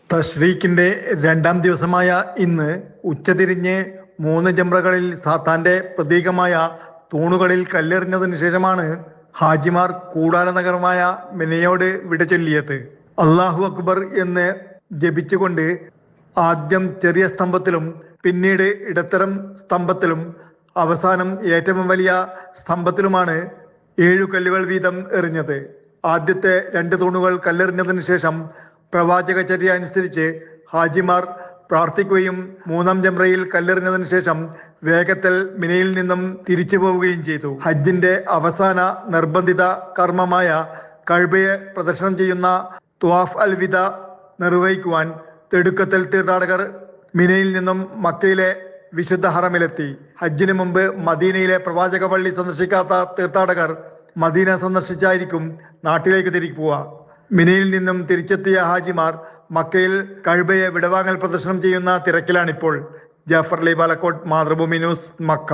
തശ്രീക്കിന്റെ രണ്ടാം ദിവസമായ ഇന്ന് ഉച്ചതിരിഞ്ഞ് 3 ജംറകളിൽ സാത്താന്റെ പ്രതീകമായ തൂണുകളിൽ കല്ലെറിഞ്ഞതിനു ശേഷമാണ് ഹാജിമാർ കൂടാര നഗരമായ മിനയോട് വിട ചൊല്ലിയത്. അല്ലാഹു അക്ബർ എന്ന് ജപിച്ചുകൊണ്ട് ആദ്യം ചെറിയ സ്തംഭത്തിലും പിന്നീട് ഇടത്തരം സ്തംഭത്തിലും അവസാനം ഏറ്റവും വലിയ സ്തംഭത്തിലുമാണ് 7 കല്ലുകൾ വീതം എറിഞ്ഞത്. ആദ്യത്തെ 2 തൂണുകൾ കല്ലെറിഞ്ഞതിനു ശേഷം പ്രവാചകചര്യ അനുസരിച്ച് ഹാജിമാർ പ്രാർത്ഥിക്കുകയും 3-ാം ജംറയിൽ കല്ലെറിഞ്ഞതിനു ശേഷം വേഗത്തിൽ മിനയിൽ നിന്നും തിരിച്ചു പോവുകയും ചെയ്തു. ഹജ്ജിന്റെ അവസാന നിർബന്ധിത കർമ്മമായ കഅബയെ പ്രദക്ഷിണം ചെയ്യുന്ന ത്വാഫ് അൽ വിദ നിർവഹിക്കുവാൻ തിടുക്കത്തിൽ തീർത്ഥാടകർ മിനയിൽ നിന്നും മക്കയിലെ വിശുദ്ധ ഹറമിലെത്തി. ഹജ്ജിന് മുമ്പ് മദീനയിലെ പ്രവാചക പള്ളി സന്ദർശിക്കാത്ത തീർത്ഥാടകർ മദീന സന്ദർശിച്ചായിരിക്കും നാട്ടിലേക്ക് തിരിക്കുക. മിനയിൽ നിന്നും തിരിച്ചെത്തിയ ഹാജിമാർ മക്കയിൽ കഅബയെ വിടവാങ്ങൽ പ്രദർശനം ചെയ്യുന്ന തിരക്കിലാണിപ്പോൾ. Jafar Ali Balakot, Mathrubhumi news, Mecca.